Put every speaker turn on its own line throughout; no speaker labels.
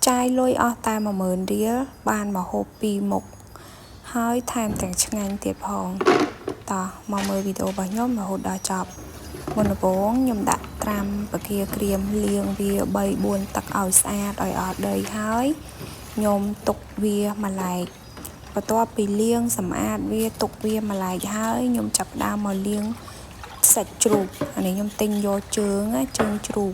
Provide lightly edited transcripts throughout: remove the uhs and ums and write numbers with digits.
ចាយលុយអស់តែ10000រៀលបានមកហូប2មុខហើយថែមទាំងឆ្ងាញ់ទៀតផងតោះមកមើលវីដេអូរបស់ខ្ញុំរហូតដល់ចប់មុនដំបូងខ្ញុំដាក់ត្រាំបកាក្រៀមលាងវា3-4ទឹកឲ្យស្អាតឲ្យអស់ដីហើយខ្ញុំទុកវាមួយឡែកបន្ទាប់ពីលាងសម្អាតវាទុកវាមួយឡែកហើយខ្ញុំចាប់ផ្ដើមមកលាងសាច់ជ្រូកអានេះខ្ញុំទិញយកជើងជ្រូក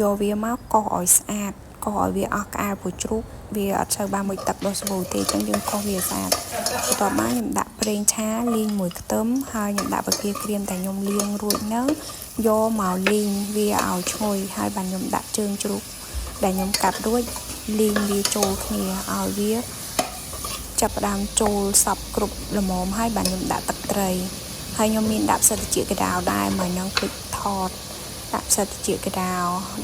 យកវាមកកោសឲ្យស្អាតកោសឲ្យវាអស់ក្អែលព្រោះជ្រូកវាអត់សូវបានមួយទឹកដុសស្បូទេអញ្ចឹងយើងកោសវាស្អាតបន្ទាប់មកខ្ញុំដាក់ប្រេងឆាលីងមួយខ្ទឹមហើយខ្ញុំដាក់បកាក្រៀមតែខ្ញុំលាងរួចហ្នឹងយកមកលីងវាឲ្យឈ្ងុយហើយបានខ្ញុំដាក់ជើងជ្រូកដែលខ្ញុំកាត់រួចលីងវាចូលគ្នាឲ្យវាចាប់ផ្ដើមចូលសពគ្រប់ល្មមហើយបានខ្ញុំដាក់ទឹកត្រីហើយខ្ញុំមានដាក់ផ្សិតត្រចៀកក្តៅដែរមកនឹងភ្លេចថតដាក់ផ្សិតត្រចៀកក្តៅ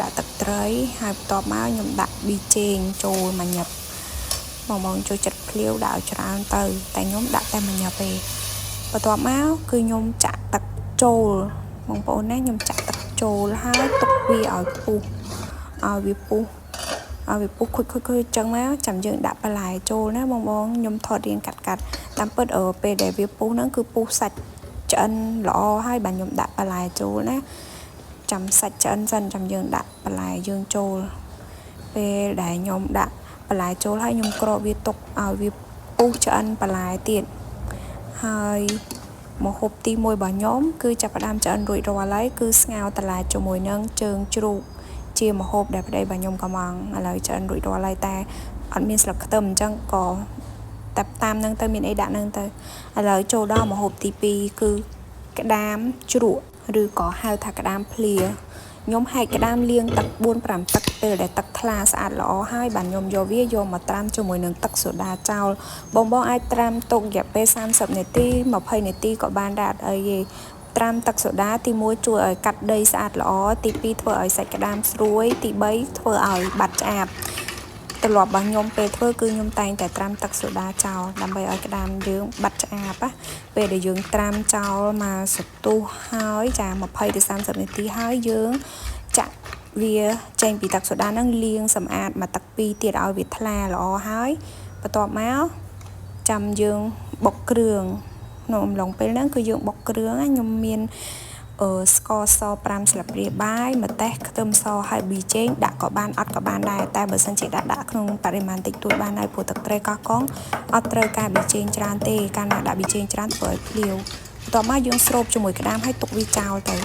ដាក់ទឹកត្រីហើយបន្ទាប់មកខ្ញុំដាក់ប៊ីចេងចូលមួយញឹកបងចូលចិត្តភ្លាវដាក់ឲ្យច្រើនទៅតែខ្ញុំដាក់តែមួយញឹកទេបន្ទាប់មកគឺខ្ញុំចាក់ទឹកចូលបងប្អូនណាខ្ញុំចាក់ទឹកចូលហើយទុកវាឲ្យពុះឲ្យវាពុះខូចអញ្ចឹងមកចាំយើងដាក់បន្លែចូលណាបងខ្ញុំថតរៀងកាត់តាមពិតពេលដែលវាពុះហ្នឹងគឺពុះសាច់ឆ្អិនល្អហើយបានខ្ញុំដាក់បន្លែចូលណាចាំសាច់ឆ្អិនសិនចាំយើងដាក់បន្លែយើងចូលពេលដែលខ្ញុំដាក់បន្លែចូលហើយខ្ញុំក្រោកវាទុកឲ្យវាពុះឆ្អិនបន្លែទៀតហើយមកហូបទី1របស់ខ្ញុំគឺចាប់ផ្ដើមឆ្អិនរួចរាល់ហើយគឺស្ងោរបន្លែជាមួយនឹងជើងជ្រូកជាម្ហូបដែលប្តីរបស់ខ្ញុំកំងឥឡូវឆ្អិនរួចរាល់ហើយតែអត់មានស្លឹកខ្ទឹមអញ្ចឹងក៏តែតាមនឹងទៅមានអីដាក់នឹងទៅឥឡូវចូលដល់ម្ហូបទី2គឺក្តាមជ្រក់ឬក៏ហៅថាក្តាមភ្លាខ្ញុំហែកក្តាមលាងទឹក4-5ទឹកពេលដែលទឹកថ្លាស្អាតល្អហើយបានខ្ញុំយកវាយកមកត្រាំជាមួយនឹងទឹកសូដាចោលបងអាចត្រាំទុករយៈពេល30នាទី20នាទីក៏បានដែរអត់អីទេត្រាំទឹកសូដាទី1ជួយឲ្យកាត់ដីស្អាតល្អទី2ធ្វើឲ្យសាច់ក្តាមស្រួយទី3ធ្វើឲ្យបាត់ឆ្អាបទម្លាប់របស់ខ្ញុំពេលធ្វើគឺខ្ញុំតែងតែត្រាំទឹកសូដាចោលដើម្បីឲ្យក្តាមយើងបាត់ឆ្អាបពេលដែលយើងត្រាំចោលមកសន្ទុះហើយចា20ទៅ30នាទីហើយយើងចាក់វាចេញពីទឹកសូដាហ្នឹងលាងសម្អាតមកទឹក2ទៀតឲ្យវាថ្លាល្អហើយបន្ទាប់មកចាំយើងបុកគ្រឿងនៅអំឡុងពេលហ្នឹងគឺយើងបុកគ្រឿងខ្ញុំមានស្ករស5ស្លាបព្រាបាយម្ទេសខ្ទឹមសហើយប៊ីចេងដាក់ក៏បានអត់ក៏បានដែរតែបើសិនជាដាក់ក្នុងបរិមាណតិចតួចបានហើយព្រោះទឹកត្រីកោះកុងអត់ត្រូវការប៊ីចេងច្រើនទេកាលណាដាក់ប៊ីចេងច្រើនធ្វើឲ្យភ្លាវបន្ទាប់មកយើងស្រូបជាមួយក្តាមហើយទុកវាចោលទៅ